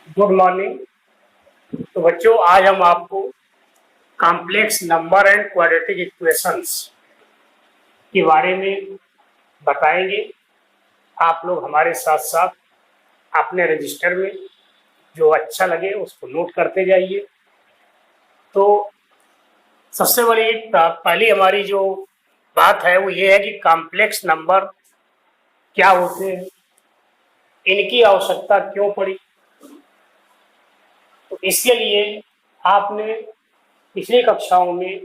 Good morning. तो बच्चों, आज हम आपको complex number and quadratic equations के बारे में बताएंगे। आप लोग हमारे साथ साथ अपने रजिस्टर में जो अच्छा लगे उसको नोट करते जाइए। तो सबसे बड़ी पहली हमारी जो बात है वो ये है कि कॉम्प्लेक्स नंबर क्या होते हैं, इनकी आवश्यकता क्यों पड़ी। तो इसके लिए आपने पिछली कक्षाओं में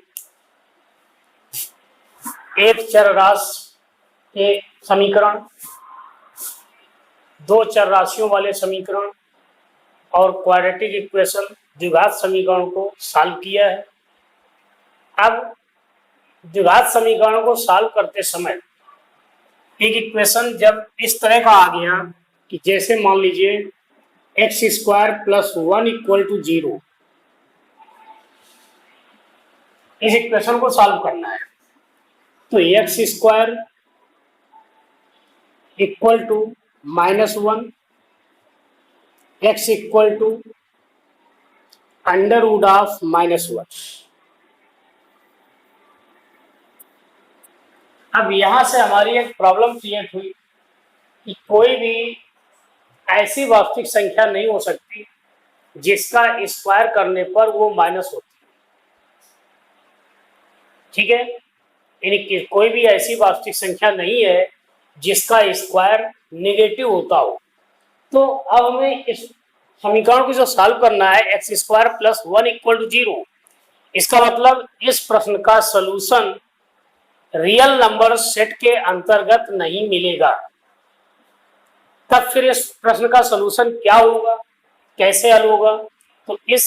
एक चर राशि के समीकरण, दो चर राशियों वाले समीकरण और क्वाड्रेटिक इक्वेशन द्विघात समीकरण को सॉल्व किया है। अब द्विघात समीकरण को सॉल्व करते समय एक इक्वेशन जब इस तरह का आ गया कि जैसे मान लीजिए x square plus 1 equal to 0, इस इक्वेशन को सॉल्व करना है। तो x square equal to -1, x equal to under root of -1। अब यहां से हमारी एक प्रॉब्लम क्रिएट हुई कि कोई भी ऐसी वास्तविक संख्या नहीं हो सकती जिसका स्क्वायर करने पर वो माइनस होती है। ठीक है, यानी कोई भी ऐसी वास्तविक संख्या नहीं है जिसका स्क्वायर नेगेटिव होता हो। तो अब हमें इस समीकरण को जो सॉल्व करना है, x square plus 1 equal to 0, इसका मतलब इस प्रश्न का सलूशन रियल नंबर सेट के अंतर्गत नहीं मिलेगा। तब फिर इस प्रश्न का सलूशन क्या होगा, कैसे हल होगा? तो इस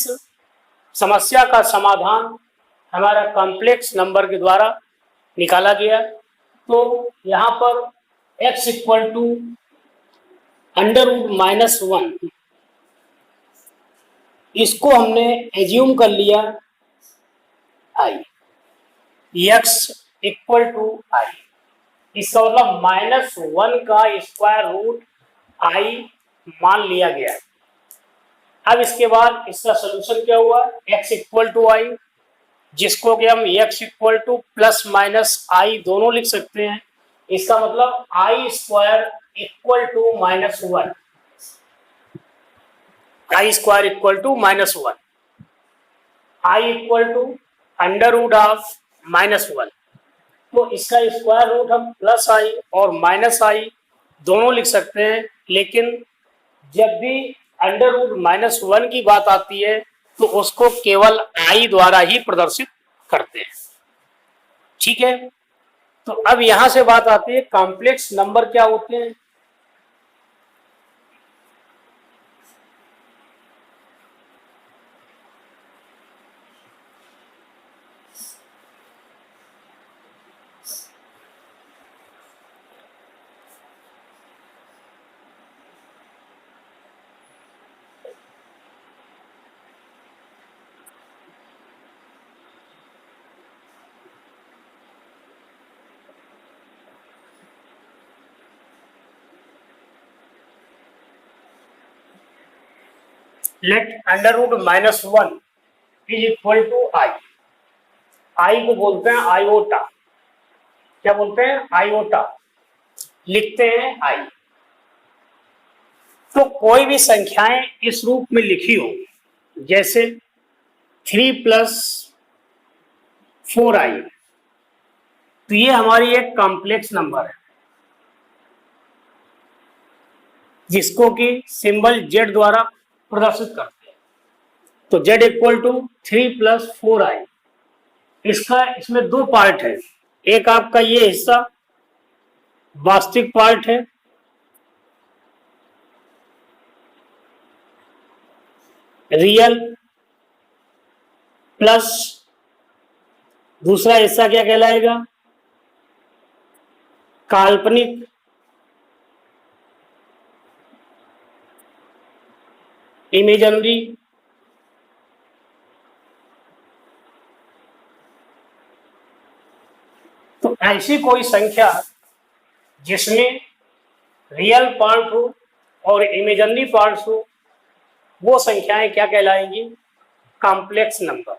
समस्या का समाधान हमारा कॉम्प्लेक्स नंबर के द्वारा निकाला गया। तो यहाँ पर x equal to under root -1, इसको हमने एज्यूम कर लिया i, x equal to i। इसका मतलब -1 का स्क्वायर रूट i मान लिया गया। अब इसके बाद इसका सोल्यूशन क्या हुआ, x इक्वल टू i, जिसको कि हम x equal to plus minus i दोनों लिख सकते हैं। इसका मतलब i square equal to -1, i square equal to -1, i equal to under root of -1। तो इसका स्क्वायर रूट हम प्लस i और माइनस i दोनों लिख सकते हैं, लेकिन जब भी अंडर रूट -1 की बात आती है तो उसको केवल i द्वारा ही प्रदर्शित करते हैं। ठीक है, तो अब यहां से बात आती है कॉम्प्लेक्स नंबर क्या होते हैं। Let under root -1 is equal to i। I को बोलते हैं आयोटा। क्या बोलते हैं? आयोटा। लिखते हैं i। तो कोई भी संख्याएं इस रूप में लिखी हो, जैसे 3 + 4i, तो ये हमारी एक कॉम्प्लेक्स नंबर है जिसको कि सिंबल z द्वारा प्रदर्शित करते हैं। तो z इक्वल टू 3 + 4i, इसमें दो पार्ट है। एक आपका ये हिस्सा वास्तविक पार्ट है, रियल, प्लस दूसरा हिस्सा क्या कहलाएगा, काल्पनिक। इमेजिनरी। तो ऐसी कोई संख्या जिसमें रियल पार्ट हो और इमेजिनरी पार्ट हो, वो संख्याएं क्या कहलाएंगी? Complex number.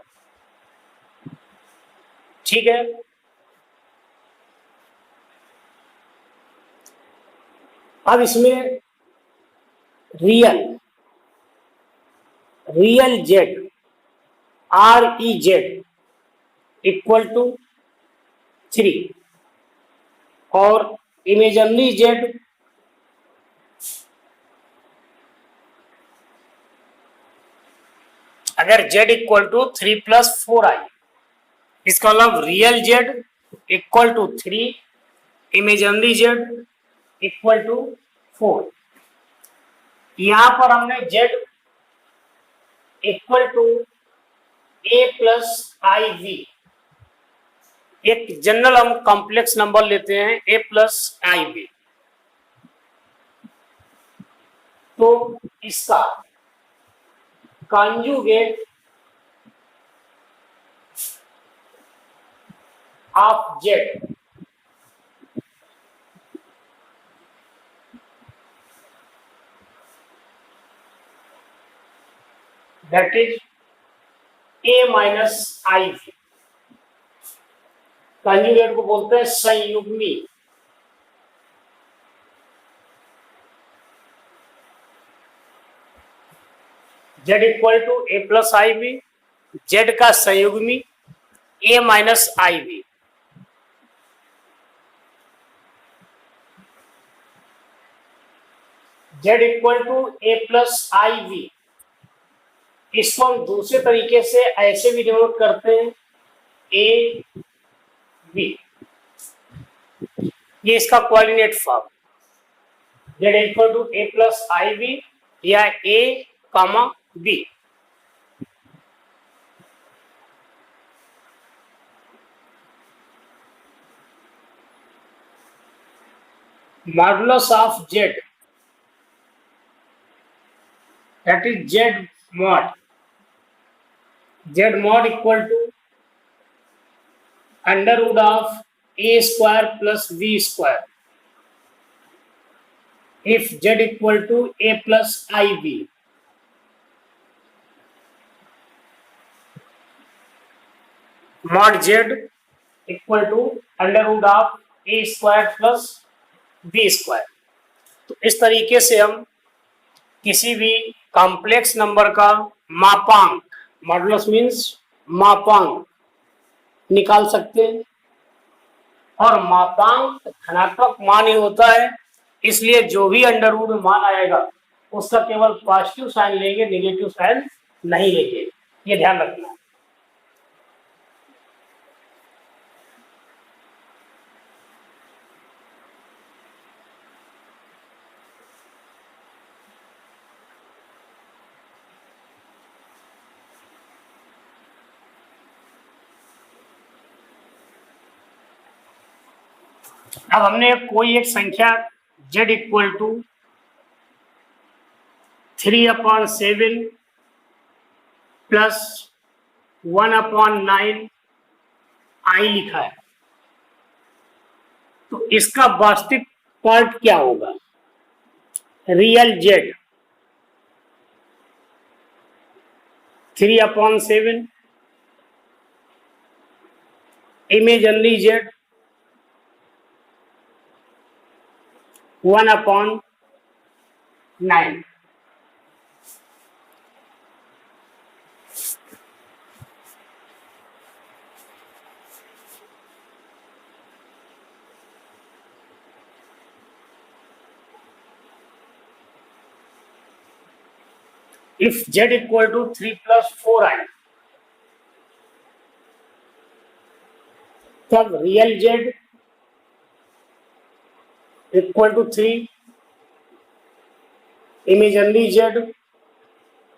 ठीक है। अब इसमें real z, REZ equal to 3 और इमेजनरी जेड अगर z इक्वल टू 3+4i, इसका मतलब real z equal to 3, imaginary z equal to 4। यहां पर हमने z इक्वल टू a+iv, एक जनरल हम कॉम्प्लेक्स नंबर लेते हैं a+iv, तो इसका conjugate of z that is a-iv, conjugate को बोलते हैं संयुग्मी। z equal to a+iv, z का संयुग्मी a-iv। z equal to a+iv, इसको हम दूसरे तरीके से ऐसे भी डिनोट करते हैं a b, ये इसका coordinate form z equal to a+iv या a, b। Modulus of z that is z mod equal to under root of a square plus v square if z equal to a+iv। mod z equal to under root of a square plus b square. तो इस तरीके से हम किसी भी complex number का मापांक, modulus means मापांक, निकाल सकते हैं। और मापांक धनात्मक मान ही होता है, इसलिए जो भी अंडर रूट में मान आएगा उसका केवल पॉजिटिव साइन लेंगे, नेगेटिव साइन नहीं लेंगे, ये ध्यान रखना है। अब हमने कोई एक संख्या z equal to 3/7 plus 1/9 i लिखा है, तो इसका वास्तविक पार्ट क्या होगा? Real z 3/7, imaginary z 1/9। If z equal to 3+4i, तब real z equal to 3, imaginary z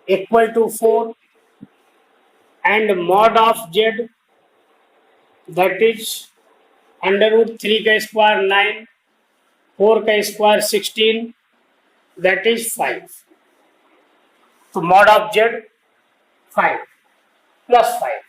equal to 4 and mod of z that is under root 3 का square 9, 4 का स्क्वायर 16 दैट इज 5। तो मॉड ऑफ z 5 प्लस 5।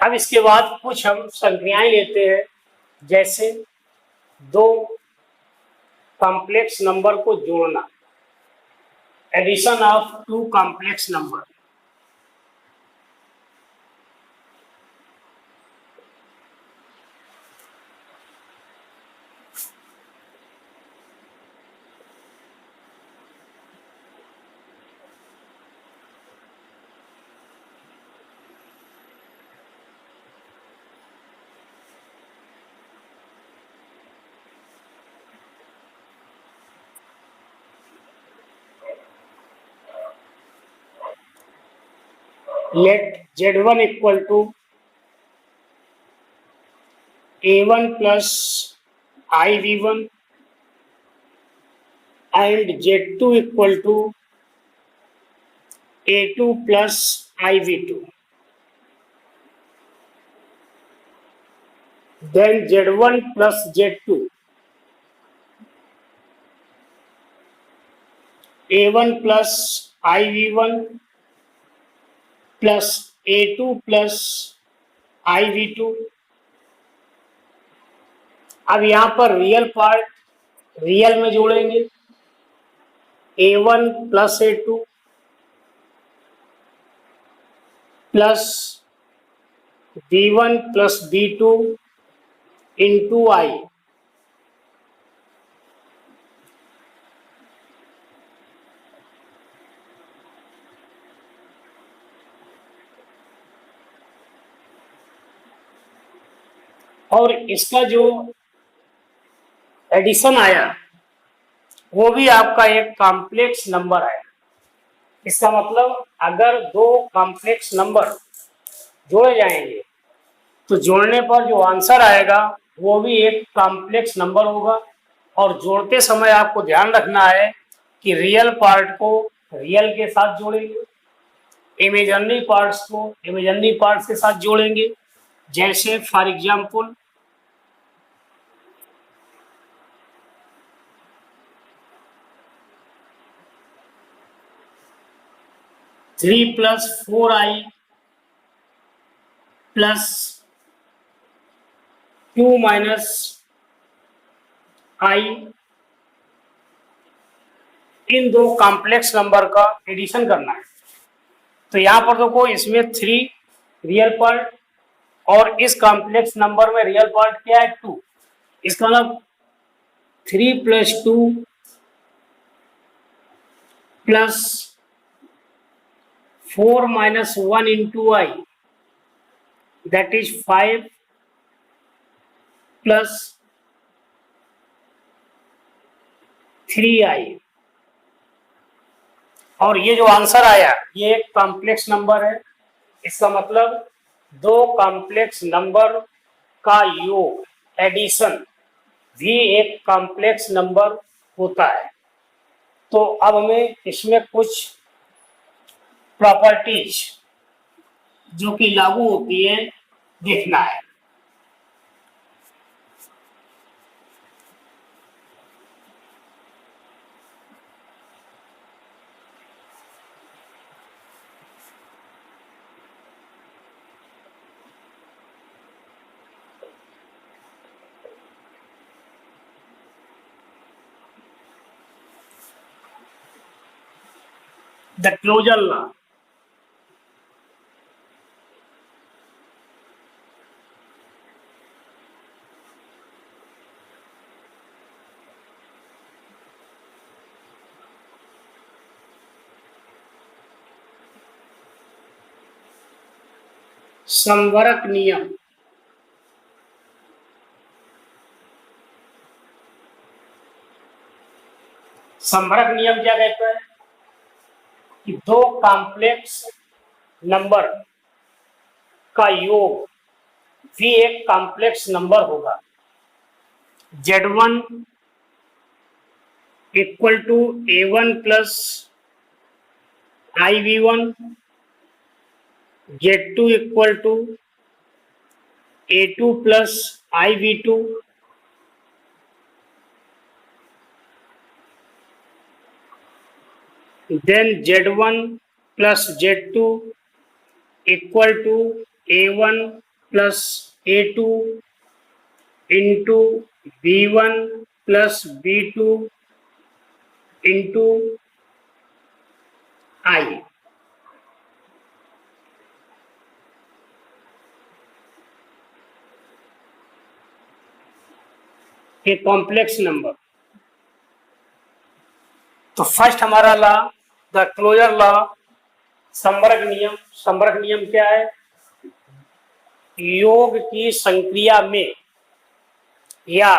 अब इसके बाद कुछ हम संख्याएं लेते हैं, जैसे दो कॉम्प्लेक्स नंबर को जोड़ना, addition of two complex number. Let Z1 equal to A1 plus IV1 and Z2 equal to A2 plus IV2. Then Z1 plus Z2, A1 plus IV1 plus A2 plus IV2। अब यहां पर real part real में जोड़ेंगे, A1 plus A2 plus B1 plus B2 into I। और इसका जो addition आया वो भी आपका एक कॉम्प्लेक्स नंबर है। इसका मतलब अगर दो कॉम्प्लेक्स नंबर जोड़े जाएंगे तो जोड़ने पर जो आंसर आएगा वो भी एक कॉम्प्लेक्स नंबर होगा। और जोड़ते समय आपको ध्यान रखना है कि रियल पार्ट को रियल के साथ जोड़ेंगे, इमेजिनरी पार्ट्स को इमेजिनरी पार्ट्स के साथ जोड़ेंगे। जैसे for example 3 plus 4I plus 2 minus I, इन दो कॉम्प्लेक्स नंबर का एडिशन करना है। तो यहां पर देखो, इसमें 3 रियल पार्ट और इस कॉम्प्लेक्स नंबर में रियल पार्ट क्या है 2। इसका मतलब 3 plus 2 plus 4 minus 1 into I, that is 5 plus 3I। और ये जो आंसर आया ये एक कॉम्प्लेक्स नंबर है। इसका मतलब दो कॉम्प्लेक्स नंबर का योग एडिशन भी एक कॉम्प्लेक्स नंबर होता है। तो अब हमें इसमें कुछ प्रॉपर्टीज जो कि लागू होती है देखना है। The closure law. संवरक नियम। संवरक नियम क्या कहता है कि दो कॉम्प्लेक्स नंबर का योग भी एक कॉम्प्लेक्स नंबर होगा। Z1 equal to A1 plus IV1, Z2 equal to A2 plus IV2, then Z1 plus Z2 equal to A1 plus A2 into B1 plus B2 into I. A complex number. तो first हमारा law, the closure law, संवर्ग नियम। संवर्ग नियम क्या है? योग की संक्रिया में या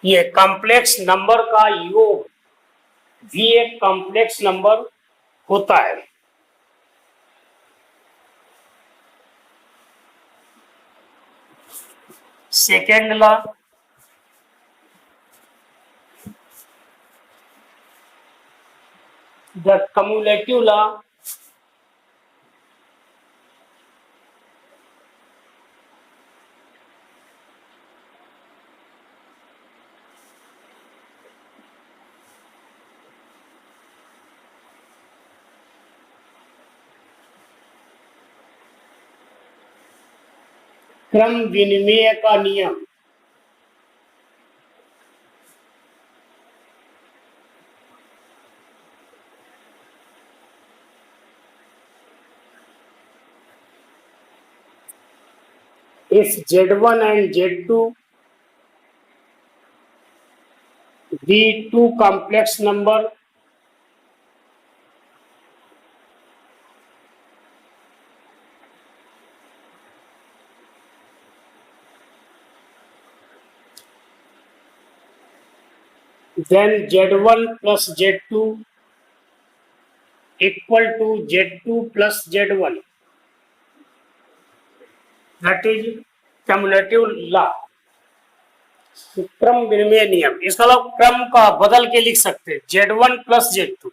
ये कॉम्प्लेक्स नंबर का योग भी एक कॉम्प्लेक्स नंबर होता है। Second law, the cumulative law, क्रम विनिमय का नियम। If Z1 and Z2 be two complex number, then Z1 plus Z2 equal to Z2 plus Z1. That is cumulative law, क्रम विनिमय नियम। इसका लोग क्रम का बदल के लिख सकते हैं, Z1 plus Z2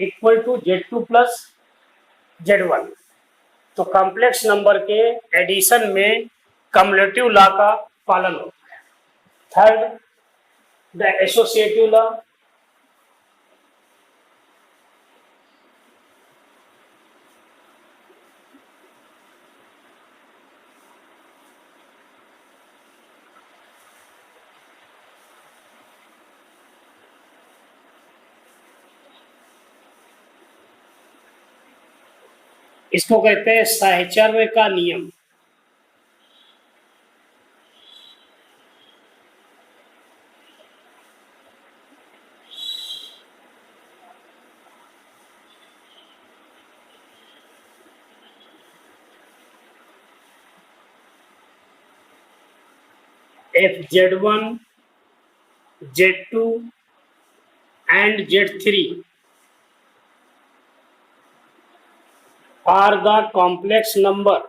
equal to Z2 plus Z1। तो कॉम्प्लेक्स नंबर के एडिशन में कम्युलेटिव लॉ का पालन होता है। Third, the associative law. इसको कहते हैं साहचर्य का नियम। If Z1, Z2 and Z3 are the complex number,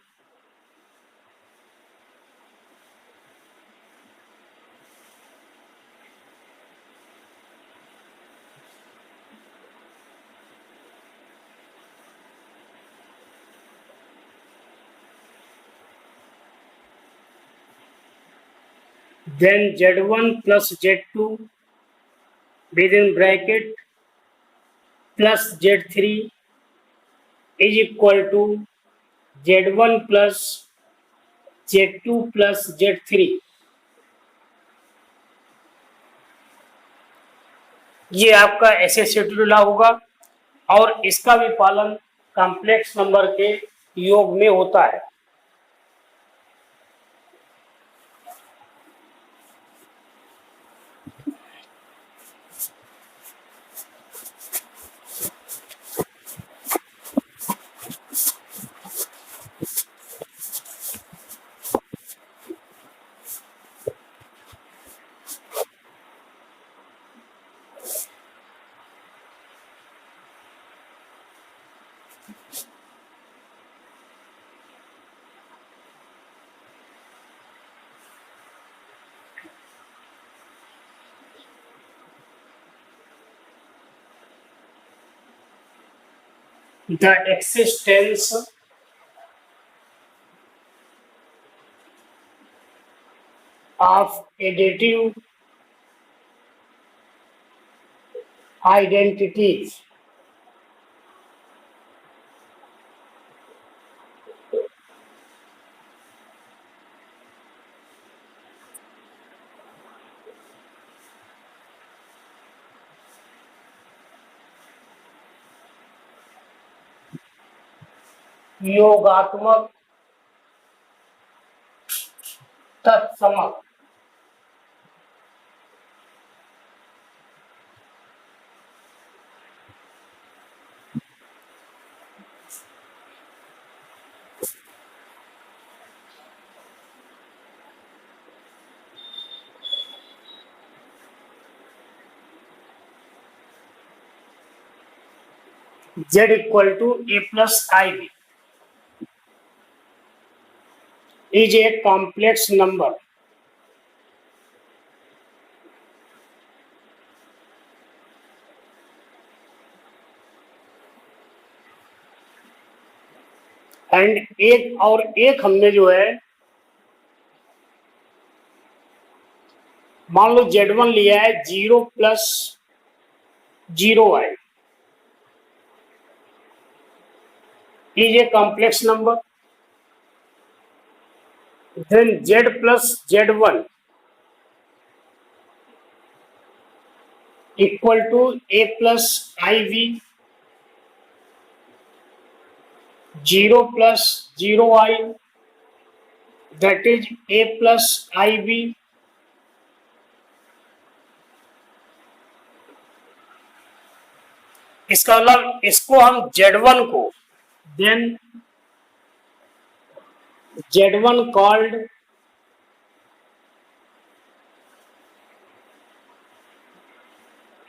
then Z1 plus Z2 within bracket plus Z3 is equal to Z1 plus Z2 plus Z3। ये आपका एसोसिएटिव लॉ होगा और इसका भी पालन कॉम्प्लेक्स नंबर के योग में होता है। The existence of additive identities. योगात्मक तत्समक z equal to a plus ib is a complex number and एक हमने जो है मान लो z1 लिया है 0 plus 0i is a complex number. Then z plus z1 equal to a plus iv 0 plus 0i that is a plus ib इसका मतलब इसको हम z1 को then z1 called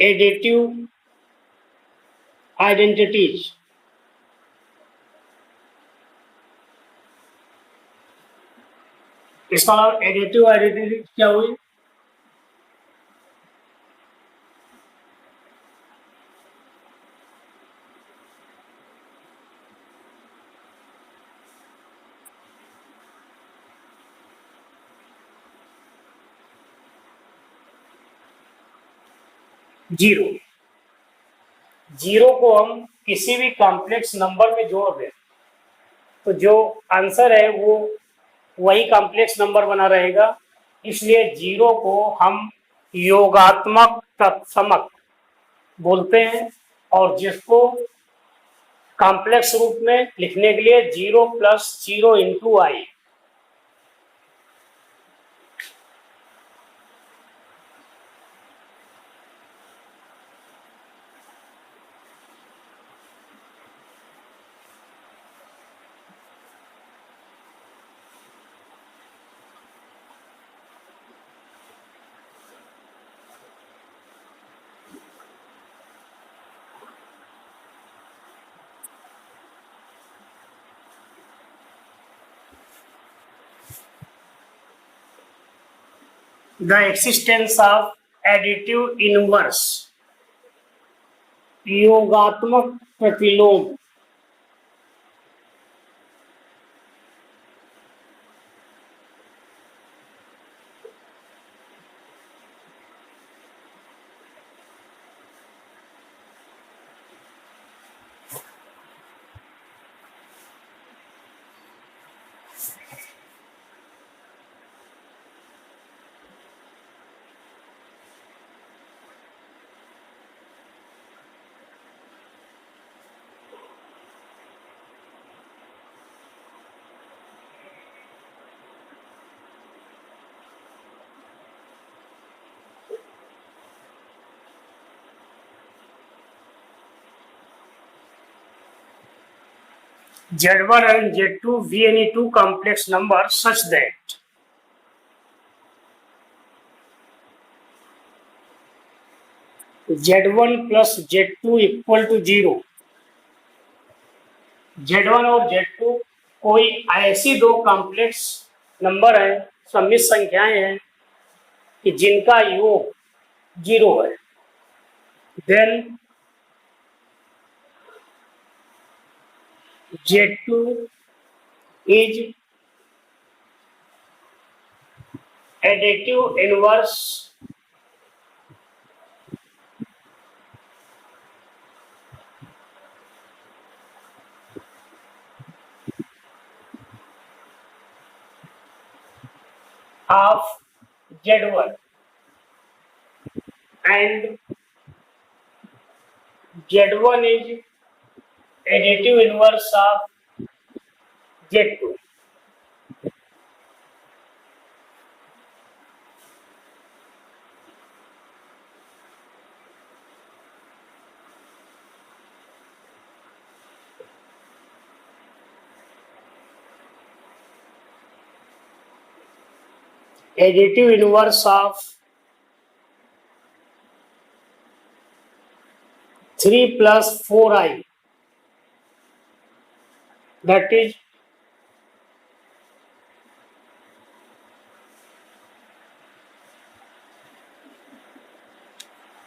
additive identities. इसका मतलब एडिटिव आइडेंटिटी क्या हुई? जीरो. जीरो को हम किसी भी कॉम्प्लेक्स नंबर में जोड़ दें तो जो आंसर है वो वही कॉम्प्लेक्स नंबर बना रहेगा. इसलिए जीरो को हम योगात्मक तत्समक बोलते हैं और जिसको कॉम्प्लेक्स रूप में लिखने के लिए 0 plus 0 into I the existence of additive inverse योगात्मक प्रतिलोम Z1 and Z2 be any two complex numbers such that Z1 plus Z2 equal to 0. Z1 और Z2 कोई ऐसी दो कॉम्प्लेक्स नंबर है, सम्मिश्र संख्याएं हैं कि जिनका योग 0 है. Then Z2 is additive inverse of Z1 and Z1 is additive inverse of Z2. Additive inverse of 3 plus 4i, that is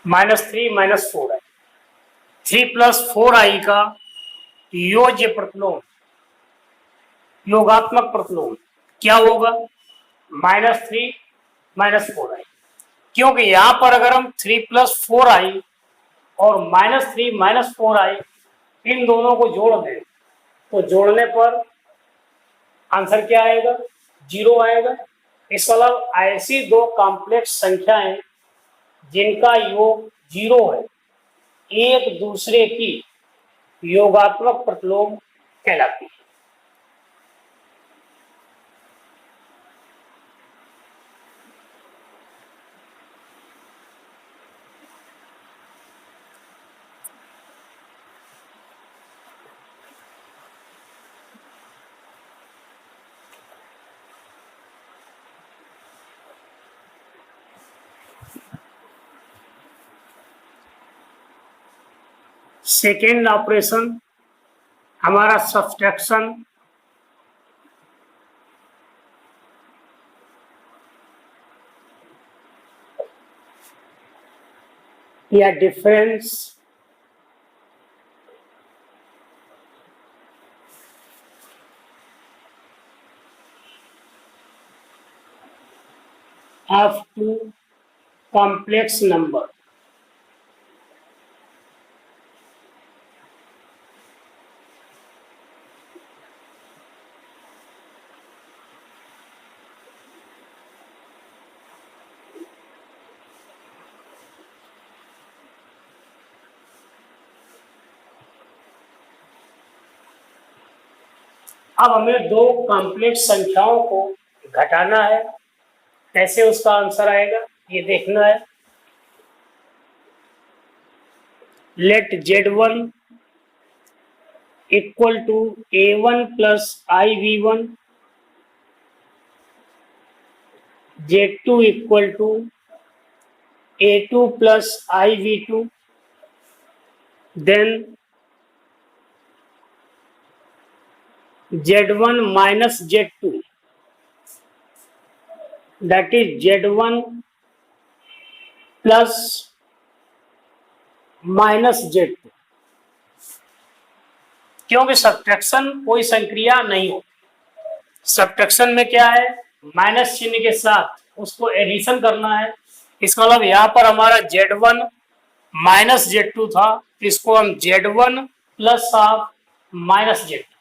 -3 - 4i। 3 + 4i का योज्य प्रतिलोम, योगात्मक प्रतिलोम क्या होगा? -3 - 4i। क्योंकि यहां पर अगर हम 3 + 4i और -3 - 4i इन दोनों को जोड़ दें तो जोड़ने पर आंसर क्या आएगा? 0 आएगा। इसके अलावा ऐसी दो कॉम्प्लेक्स संख्याएं जिनका योग 0 है, एक दूसरे की योगात्मक प्रतिलोम कहलाती है। सेकेंड ऑपरेशन हमारा सब्सट्रैक्शन या difference of two complex number. अब हमें दो कॉम्प्लेक्स संख्याओं को घटाना है। कैसे उसका आंसर आएगा ये देखना है। Let Z1 equal to A1 plus IV1, Z2 equal to A2 plus IV2, then Z1 minus Z2, that is Z1 plus minus Z2। क्योंकि सब्ट्रैक्शन कोई संक्रिया नहीं हो, सब्ट्रैक्शन में क्या है? माइनस चिन्ह के साथ उसको एडिशन करना है। इसका मतलब यहाँ पर हमारा Z1 माइनस Z2 था, इसको हम Z1 plus of minus Z2।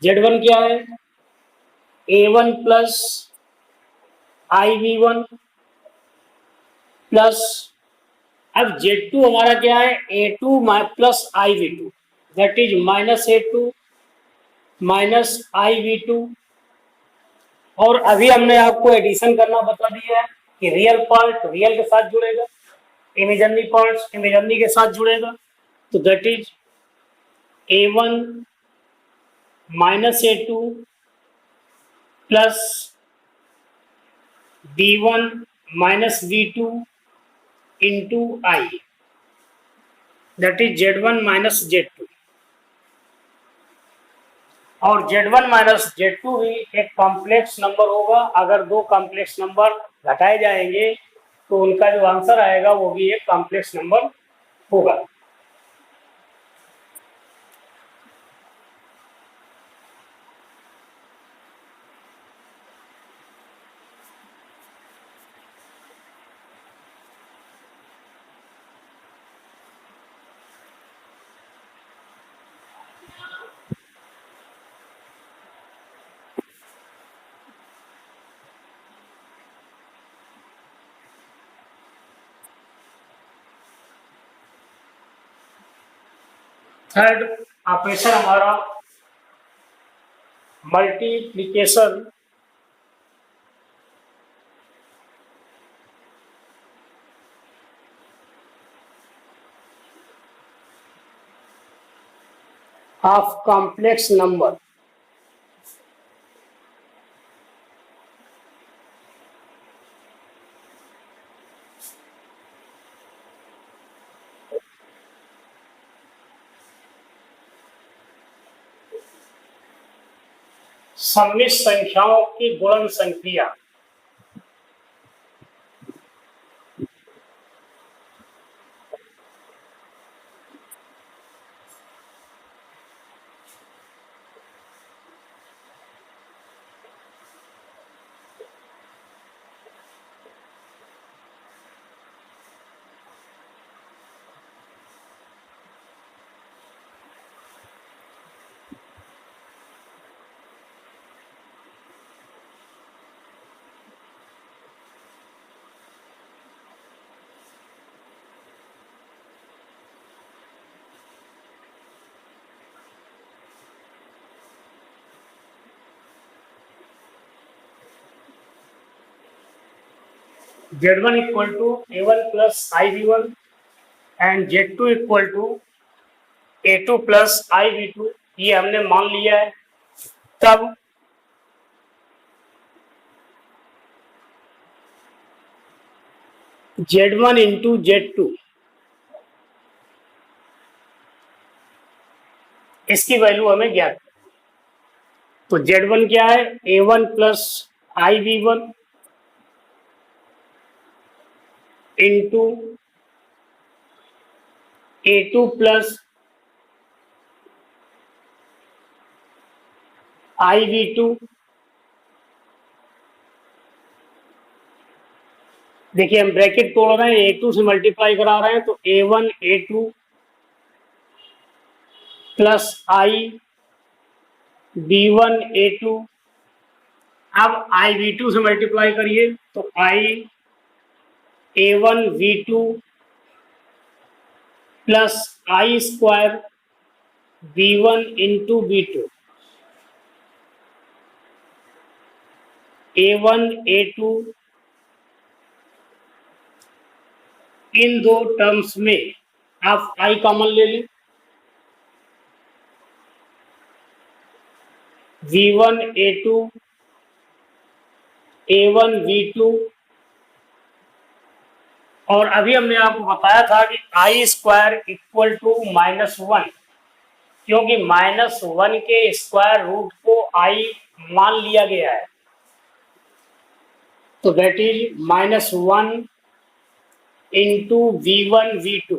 Z1 क्या है? A1 प्लस IV1 प्लस, अब Z2 हमारा क्या है? A2 plus IV2, that is minus A2 minus IV2। और अभी हमने आपको एडिशन करना बता दिया है कि रियल पार्ट रियल के साथ जुड़ेगा, इमेजिनरी पार्ट इमेजिनरी के साथ जुड़ेगा। तो that is A1 minus A2 plus B1 minus B2 into I, that is Z1 minus Z2। और Z1 माइनस Z2 भी एक कॉम्प्लेक्स नंबर होगा। अगर दो कॉम्प्लेक्स नंबर घटाए जाएंगे तो उनका जो आंसर आएगा वो भी एक कॉम्प्लेक्स नंबर होगा। थर्ड ऑपरेशन हमारा मल्टीप्लिकेशन ऑफ कॉम्प्लेक्स नंबर। सम्मिश्र संख्याओं की गुणन संक्रिया। Z1 equal to A1 plus IV1 and Z2 equal to A2 plus IV2, ये हमने मान लिया है। तब Z1 इंटू Z2, इसकी वैल्यू हमें ज्ञात है। तो Z1 क्या है? A1 plus IV1 into A2 plus IV2। देखिए हम ब्रैकेट तोड़ रहे हैं, A2 से मल्टीप्लाई करा रहे हैं, तो A1 A2 plus I B1 A2। अब IV2 से मल्टीप्लाई करिए तो I A1 V2 plus I square B1 into B2। A1 A2 इन दो टर्म्स में आप I कॉमन ले लें, V1 A2 A1 V2, और अभी हमने आपको बताया था कि I स्क्वायर इक्वल टू -1, क्योंकि -1 के स्क्वायर रूट को I मान लिया गया है, तो that is -1 into V1 V2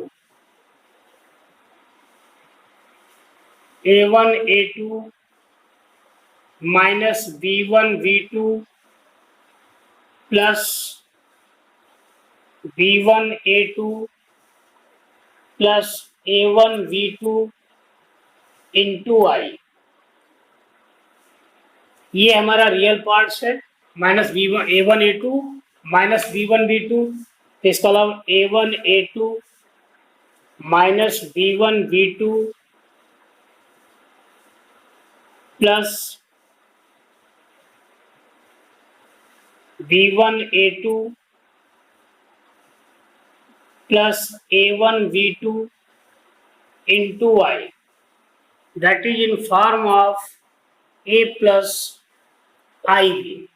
A1 A2 minus B1 V2 plus B1 A2 plus A1 V2 into I। ये हमारा रियल पार्ट्स है, minus A1 A2 minus B1 V2, इसके अलावा A1 A2 minus B1 V2 plus B1 A2 plus A1 V2 into I, that is in form of A plus IB।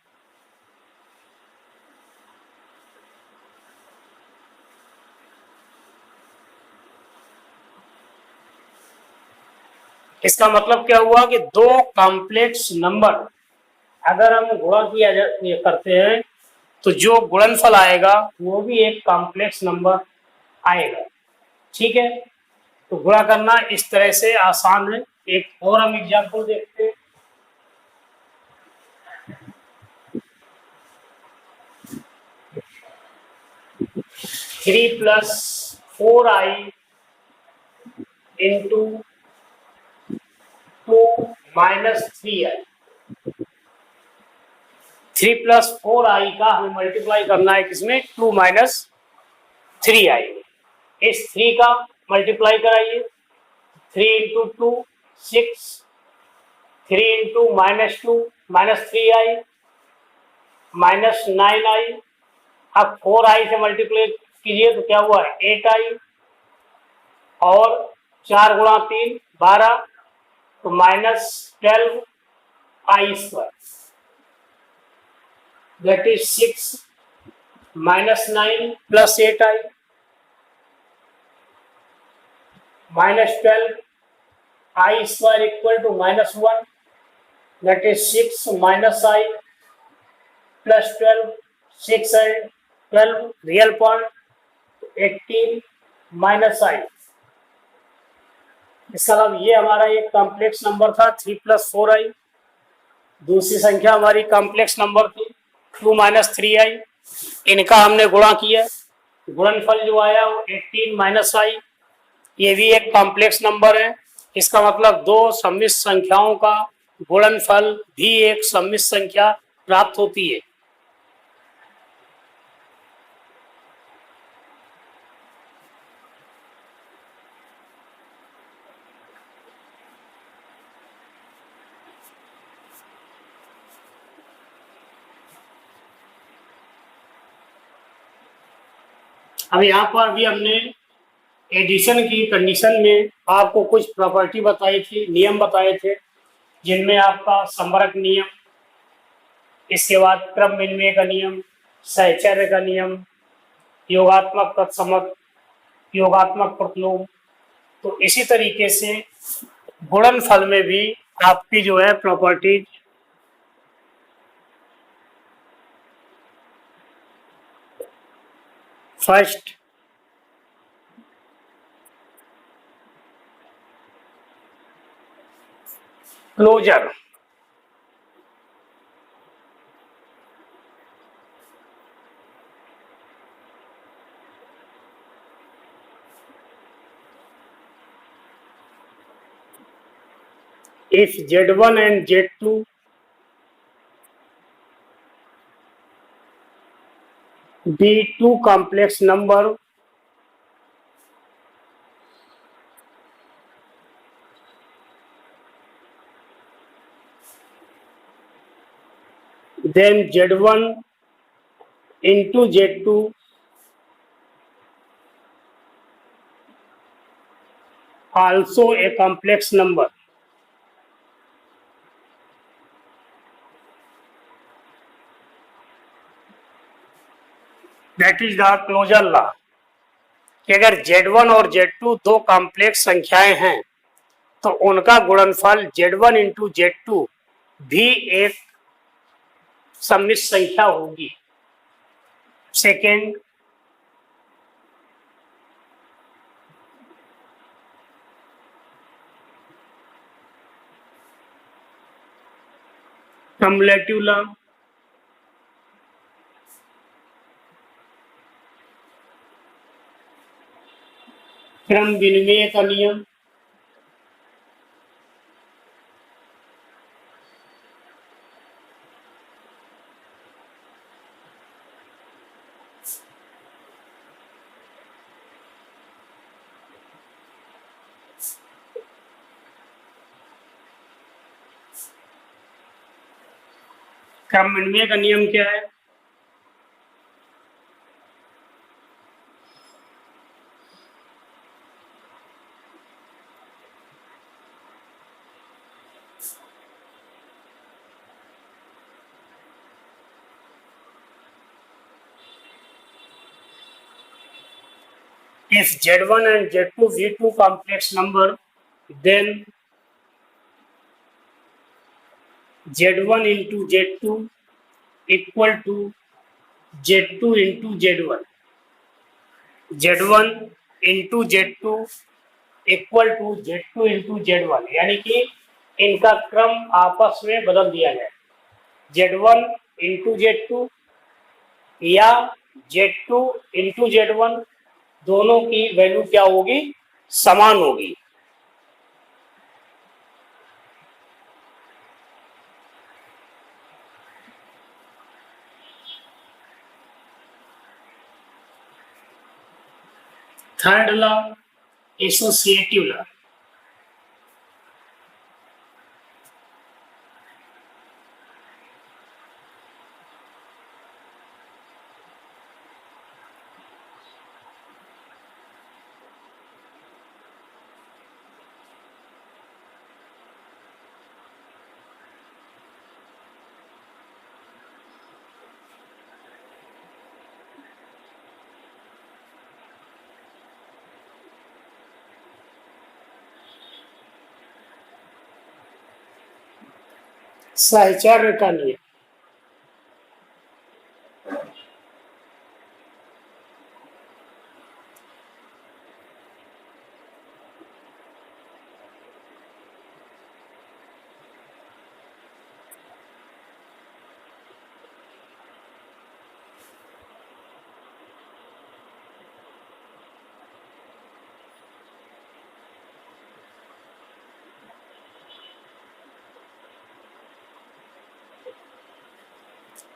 इसका मतलब क्या हुआ कि दो कॉम्प्लेक्स नंबर अगर हम गुणा किया करते हैं तो जो गुणनफल आएगा वो भी एक कॉम्प्लेक्स नंबर आएगा। ठीक है, तो गुणा करना इस तरह से आसान है। एक और हम एग्जांपल देखते हैं। Three plus 4I into 2 minus 3I। 3 plus 4I का हमें मल्टीप्लाई करना है किसमें? 2 माइनस 3I। इस 3 का मल्टीप्लाई कराइए 3 इंटू 2 6, 3 इंटू -2 -3i -9i। अब 4i से मल्टीप्लाई कीजिए तो क्या हुआ, 8i, और 4 गुणा 3 12, तो -12i², that is 6 -9 plus 8i -12i² equal to -1, that is 6 -i plus 12, 6 and 12 real point, 18 -i। इसका मतलब ये हमारा एक कॉम्प्लेक्स नंबर था 3 + 4i। दूसरी संख्या हमारी कॉम्प्लेक्स नंबर थी 2 - 3i। इनका हमने गुणा किया, गुणनफल जो आया वो 18 - i। ये भी एक कॉम्प्लेक्स नंबर है। इसका मतलब दो सम्मिश्र संख्याओं का गुणनफल भी एक सम्मिश्र संख्या प्राप्त होती है। अब यहाँ पर भी हमने एडिशन की कंडीशन में आपको कुछ प्रॉपर्टी बताई थी, नियम बताए थे, जिनमें आपका संवर्ग नियम, इसके बाद क्रम विनिमय का नियम, सहचर्य का नियम, योगात्मक तत्समक, योगात्मक प्रतिलोम। तो इसी तरीके से गुणनफल में भी आपकी जो है properties first closure, if Z1 and Z2 be two complex number, then Z1 into Z2 also a complex number. That is the closure law कि अगर Z1 और Z2 दो कॉम्प्लेक्स संख्याएं हैं तो उनका गुणनफल Z1 into Z2 भी एक सम्मिश्र संख्या होगी। सेकेंड, कम्युलेटिव लॉ, क्रम विनिमय का नियम, क्रम विनिमय का नियम क्या है? If Z1 and Z2 be two complex number, then Z1 into Z2 equal to Z2 into Z1, Z1 into Z2 equal to Z2 into Z1, यानी कि इनका क्रम आपस में बदल दिया जाए, Z1 into Z2 या Z2 into Z1, दोनों की वैल्यू क्या होगी, समान होगी। Third law, associative law. सहचर्य का नियम।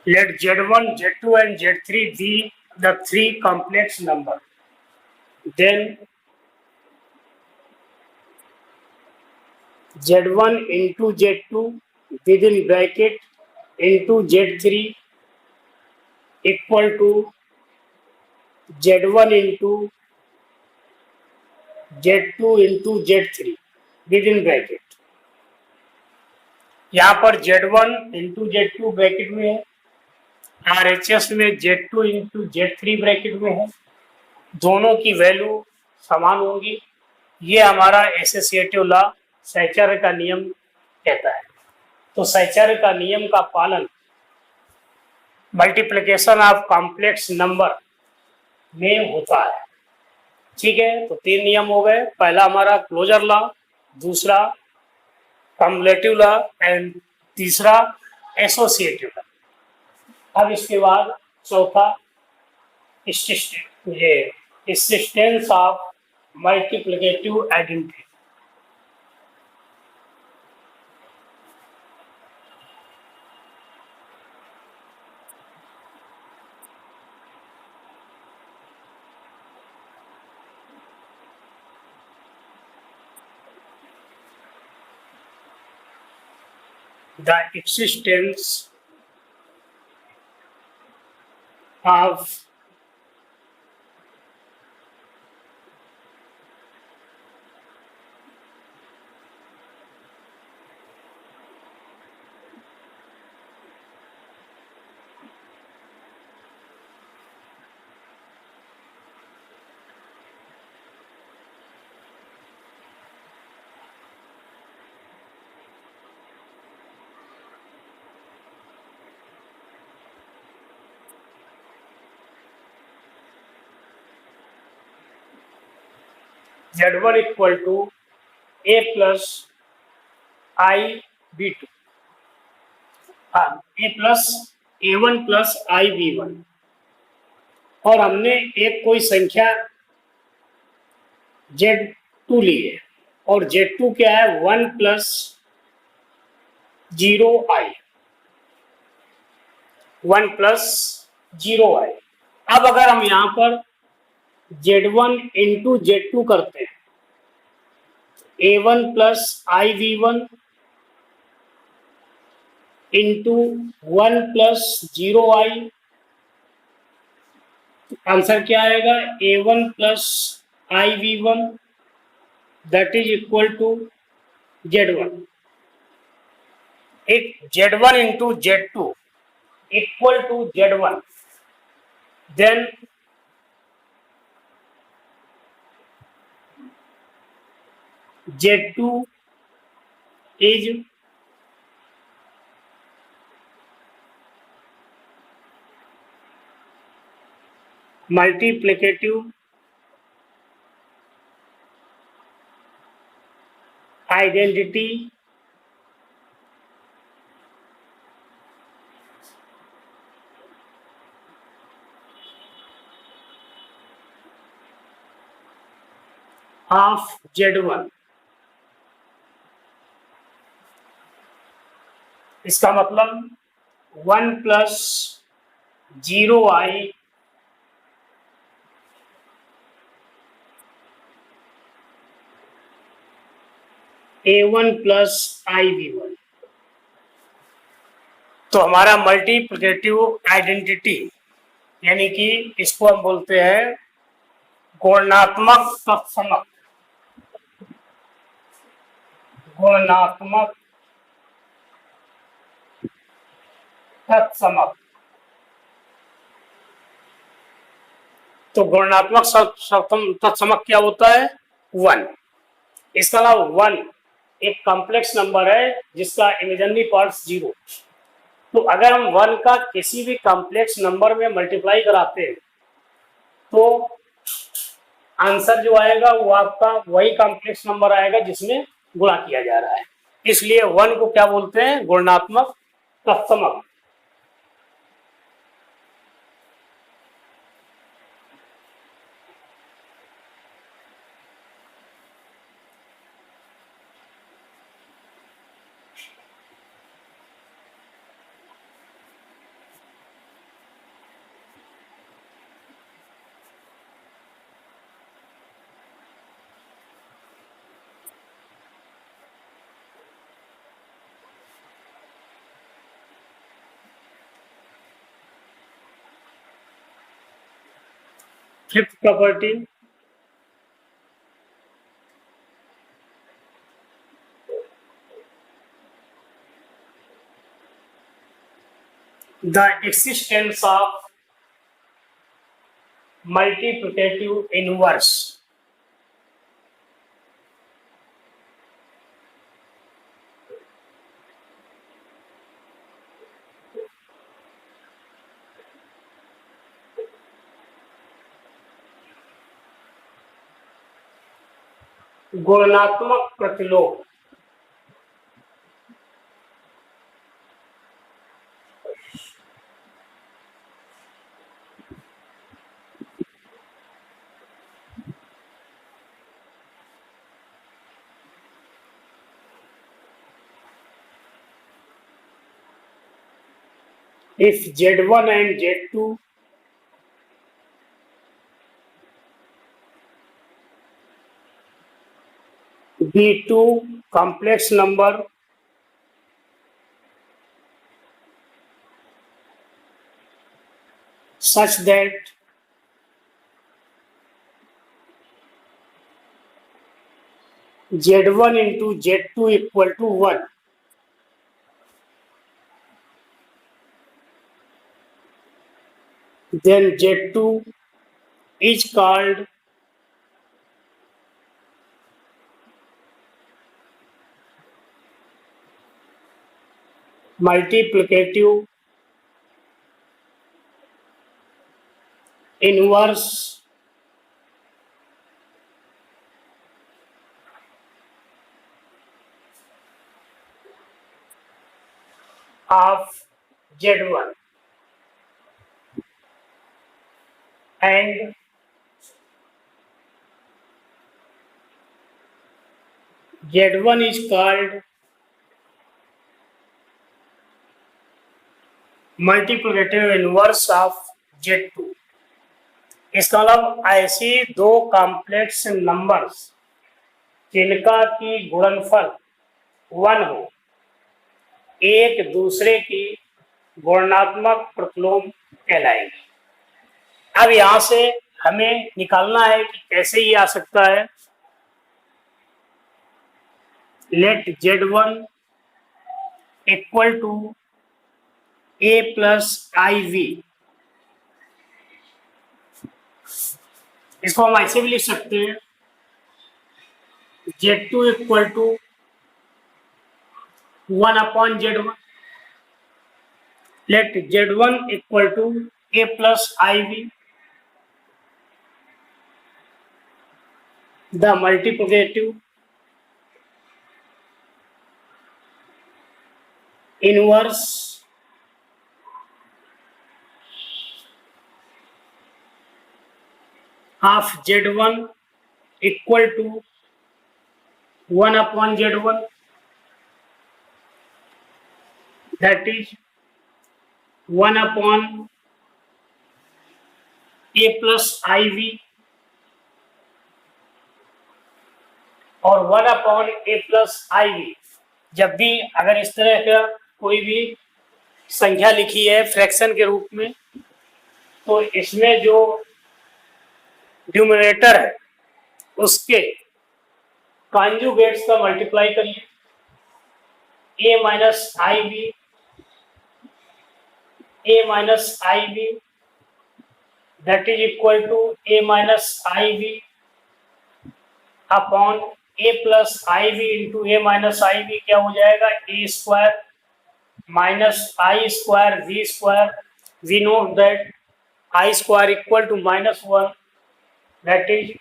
Let Z1, Z2 and Z3 be the three complex number. Then Z1 into Z2 within bracket into Z3 equal to Z1 into Z2 into Z3 within bracket। यहाँ पर Z1 into Z2 bracket में है, RHS में Z2 into Z3 bracket में है, दोनों की value समान होगी। ये हमारा एसोसिएटिव लॉ सहचर्य का नियम कहता है। तो सहचर्य का नियम का पालन मल्टीप्लिकेशन ऑफ कॉम्प्लेक्स नंबर में होता है। ठीक है, तो तीन नियम हो गए। पहला हमारा क्लोजर लॉ, दूसरा कम्युलेटिव लॉ एंड तीसरा एसोसिएटिव लॉ। अब इसके बाद चौथा existence of multiplicative identity. The existence of Z1 equal to A plus I B2, A plus A1 plus I B1। और हमने एक कोई संख्या Z2 ली है और Z2 क्या है 1 plus 0I, 1 plus 0I। अब अगर हम यहाँ पर Z1 इंटू Z2 करते हैं, A1 plus IV1 into 1 plus 0I, answer क्या आएगा A1 plus IV1 that is equal to Z1। It Z1 into Z2 equal to Z1, then Z2 is multiplicative identity of Z1। इसका मतलब 1 plus 0I A1 plus IV1। तो हमारा multiplicative identity यानी कि इसको हम बोलते हैं गुणात्मक तत्समक, गुणात्मक तत्समक। तो गुणात्मक तत्समक क्या होता है 1। इसका अलावा 1 एक कॉम्प्लेक्स नंबर है जिसका इमेजिनरी पार्ट्स 0। तो अगर हम 1 का किसी भी कॉम्प्लेक्स नंबर में मल्टीप्लाई कराते हैं तो आंसर जो आएगा वो आपका वही कॉम्प्लेक्स नंबर आएगा जिसमें गुणा किया जा रहा है। इसलिए 1 को क्या बोलते हैं? गुणनात्मक तत्समक। Fifth property, the existence of multiplicative inverse। गुणात्मक प्रतिलोम। If Z1 and Z2 be two complex number such that Z1 into Z2 equal to 1, then Z2 is called multiplicative inverse of Z1 and Z1 is called multiplicative inverse of Z2। इसका मतलब ऐसी दो complex numbers जिनका की गुणनफल 1 हो एक दूसरे की गुणात्मक प्रतिलोम कहलाएगी। अब यहां से हमें निकालना है कि कैसे ये आ सकता है। Let Z1 equal to A plus IV। इसको हम ऐसे भी लिख सकते हैं Z2 equal to 1/Z1। Let Z1 equal to A plus IV। The multiplicative inverse of Z1 equal to 1/Z1, that is 1/A plus IV और 1/A plus IV। जब भी अगर इस तरह का कोई भी संख्या लिखी है फ्रैक्शन के रूप में तो इसमें जो न्यूमरेटर है उसके कॉन्जुगेट्स का मल्टीप्लाई करिए A minus IV that is equal to A minus IV upon A plus I B into A minus I B क्या हो जाएगा, A square minus I square V square. We know that I square equal to -1, that is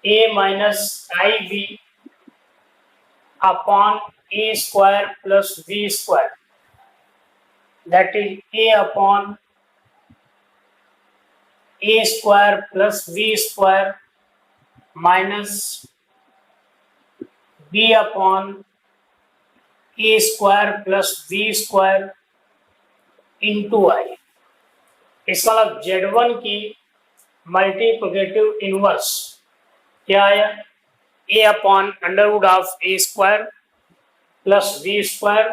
a minus ib upon a square plus v square, that is a upon a square plus v square minus b upon a square plus v square into i. इसका मतलब Z1 की multiplicative inverse क्या आया, A upon under root of A square plus B square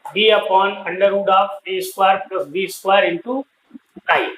B upon under root of A square plus B square into I.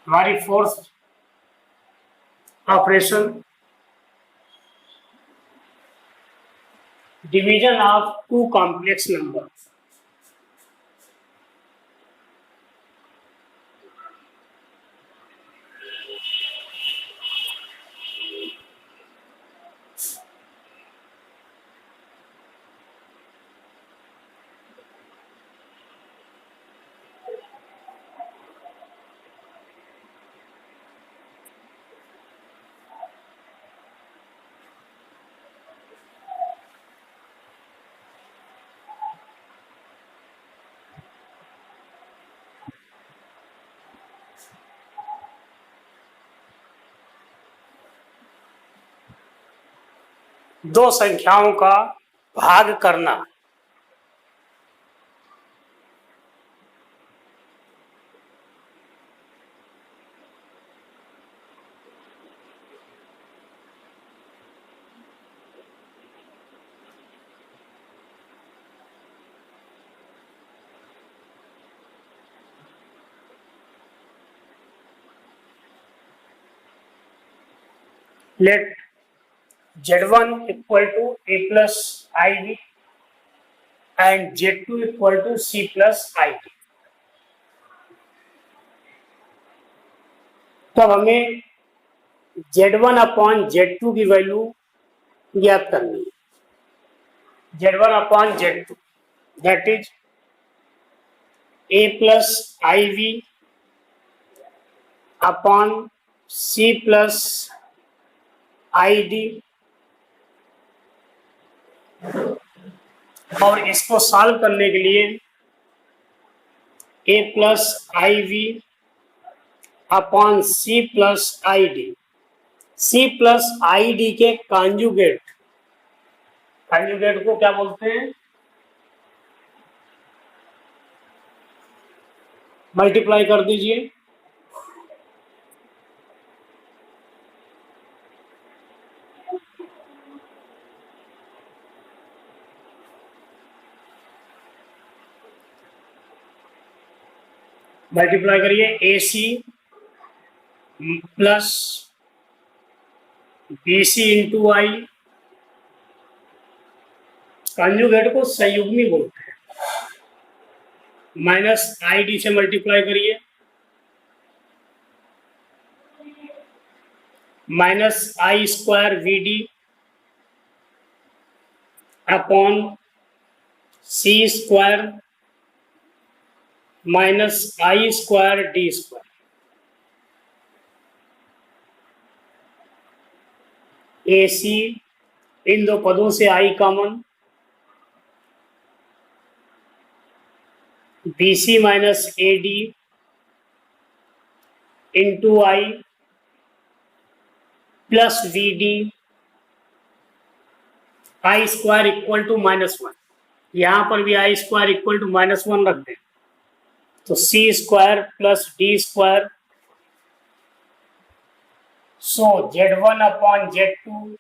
हमारी fourth operation division of two complex number. दो संख्याओं का भाग करना. Let Z1 equal to A plus IB and Z2 equal to C plus IB. तब हमें Z1 upon Z2 की value ज्ञात करनी है. Z1 upon Z2 that is A plus IB upon C plus ID, और इसको सॉल्व करने के लिए A plus I V upon C plus I D. C plus I D के कॉन्जुगेट को क्या बोलते हैं, मल्टीप्लाई कर दीजिए. मल्टीप्लाई करिए A C plus B C into I. Conjugate को संयुग्मी बोलते हैं. माइनस आई डी से मल्टीप्लाई करिए, minus I square V D upon C square minus I square D square. A C, इन दो पदों से I common, B C minus A D into i plus v d i square equal to -1. यहां पर भी आई square equal to -1 रख दें. तो C square plus D square, so Z1 upon Z2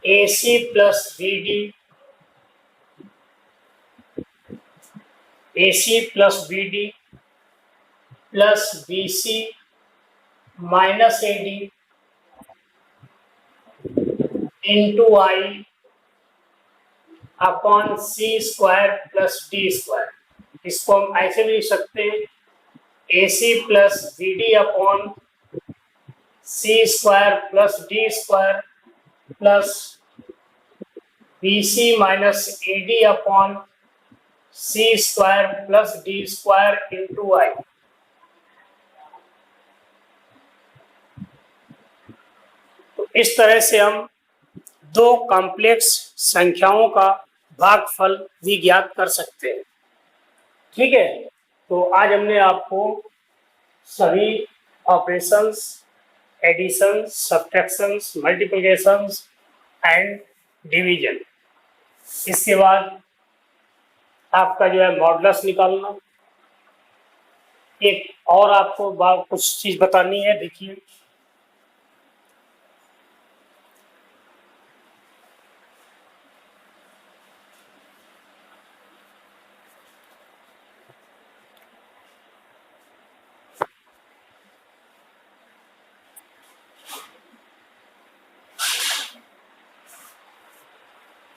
AC plus BD, AC plus BD plus BC minus AD into I upon C square plus D square. इसको हम ऐसे भी लिख सकते हैं, AC plus BD upon C square plus D square plus BC minus AD upon C square plus D square into I। तो इस तरह से हम दो कॉम्प्लेक्स संख्याओं का भागफल भी ज्ञात कर सकते हैं। ठीक है, तो आज हमने आपको सभी operations, addition, subtractions, multiplications and division, इसके बाद आपका जो है मॉडुलस निकालना। एक और आपको कुछ चीज बतानी है, देखिए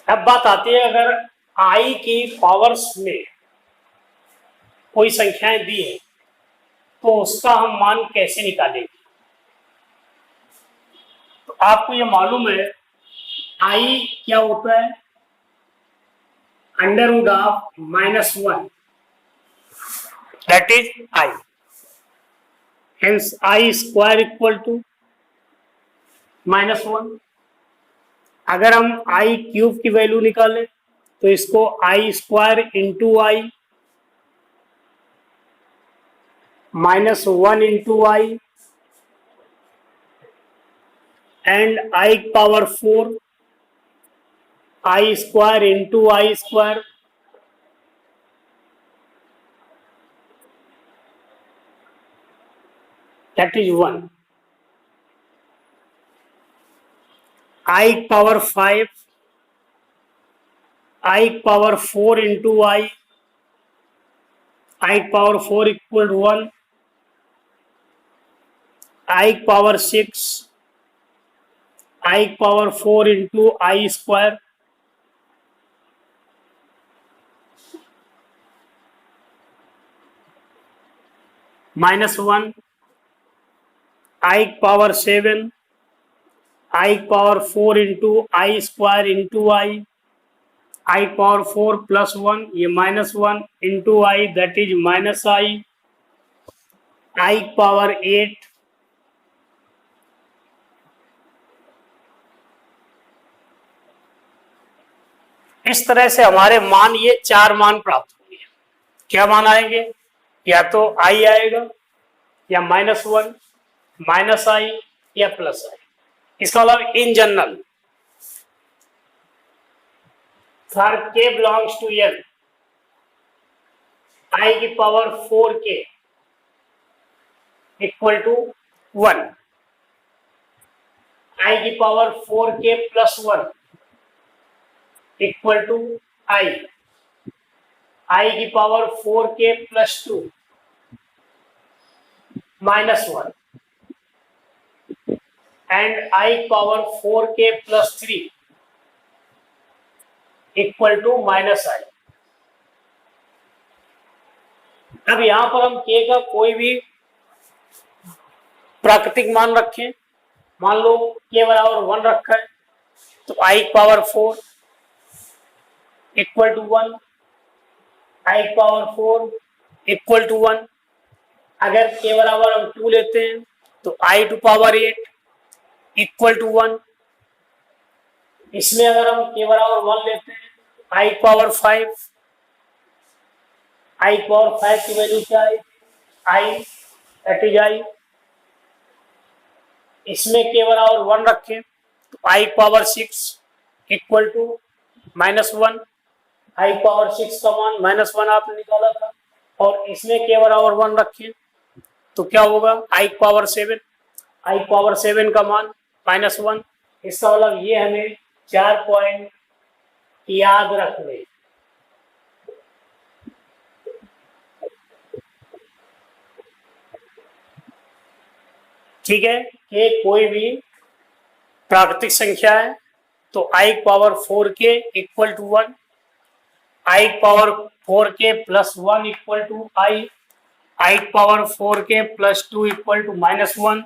अब बात आती है, अगर आई की पावर्स में कोई संख्याएं दी है तो उसका हम मान कैसे निकालेंगे। तो आपको ये मालूम है आई क्या होता है, under root of -1, that is i, hence i square equal to -1। अगर हम आई क्यूब की वैल्यू निकालें तो इसको I square into I -1 into I and I power 4 I square into I square that is 1। I power 5 I power 4 into I power 4 equal to 1, I power 6 I power 4 into I square -1, I power 7 I power 4 into I square into I power 4 plus 1, ये -1 into I, that is minus I power 8 इस तरह से हमारे मान, ये 4 मान प्राप्त होंगे। क्या मान आएंगे, या तो I आएगा, या -1, माइनस I या प्लस I। इसका मतलब in general for k belongs to n, I की power 4k equal to 1, I की power 4k plus 1 equal to I की power 4k plus 2 -1 and I power 4k plus 3 equal to -I। अब यहां पर हम k का कोई भी प्राकृतिक मान रखें, मान लो k बराबर 1 रखा है, तो I power 4 equal to 1, I power 4 equal to 1। अगर k बराबर हम 2 लेते हैं तो I to power 8 equal to 1। इसमें अगर हम k बराबर 1 लेते हैं तो I पावर 5, I पावर 5 की वैल्यू क्या है, I, दैट इज I। इसमें k बराबर 1 रखें तो I power 6 equal to -1। I power 6 का मान -1 आपने निकाला था और इसमें k बराबर 1 रखिए तो क्या होगा आई पावर 7, आई पावर 7 का मान -1। इसका मतलब ये हमें 4 पॉइंट याद रखने। ठीक है कि कोई भी प्राकृतिक संख्या है तो I power 4k equal to 1, I power 4k plus 1 equal to I power 4k plus 2 equal to -1,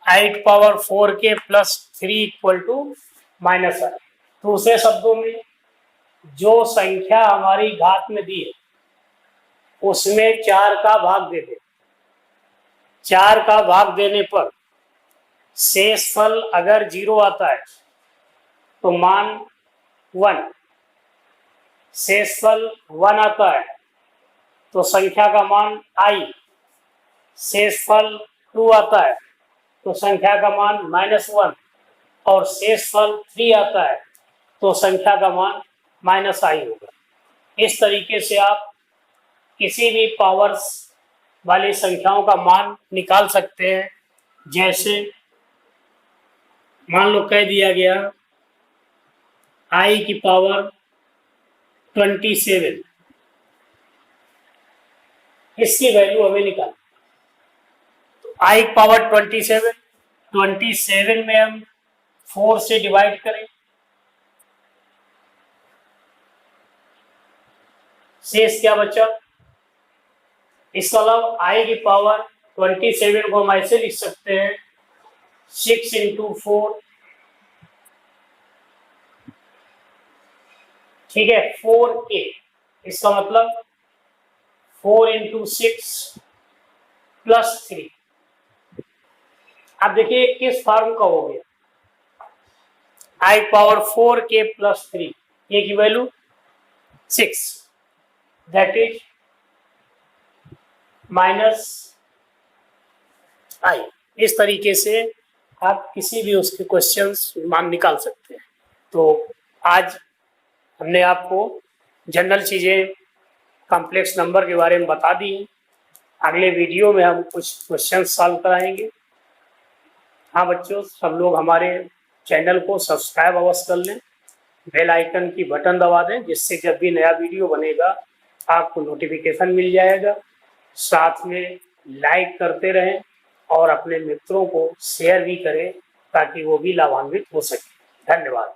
I power 4k plus 3 equal to -1। दूसरे शब्दों में जो संख्या हमारी घात में दी है उसमें 4 का भाग दे दे। 4 का भाग देने पर शेषफल अगर 0 आता है तो मान 1, शेषफल 1 आता है तो संख्या का मान i, शेषफल 2 आता है तो संख्या का मान -1 और शेषफल 3 आता है तो संख्या का मान -i होगा। इस तरीके से आप किसी भी पावर्स वाली संख्याओं का मान निकाल सकते हैं। जैसे मान लो कह दिया गया i की पावर 27, इसकी वैल्यू हमें निकालनी। तो i की पावर 27 में हम 4 से डिवाइड करें, शेष क्या बचा। इसका अलावा i की पावर 27 को हम ऐसे लिख सकते हैं 6 × 4, ठीक है 4k। इसका मतलब 4 × 6 प्लस 3। अब देखिए किस फॉर्म का हो गया, i power 4k plus 3, k की वैल्यू 6, दैट इज -i। इस तरीके से आप किसी भी उसके क्वेश्चंस मान निकाल सकते हैं। तो आज हमने आपको जनरल चीज़ें कॉम्प्लेक्स नंबर के बारे में बता दी हैं। अगले वीडियो में हम कुछ क्वेश्चन सॉल्व कराएंगे। हाँ बच्चों, सब लोग हमारे चैनल को सब्सक्राइब अवश्य कर लें, बेल आइकन की बटन दबा दें, जिससे जब भी नया वीडियो बनेगा आपको नोटिफिकेशन मिल जाएगा। साथ में लाइक करते रहें और अपने मित्रों को शेयर भी करें ताकि वो भी लाभान्वित हो सके। धन्यवाद।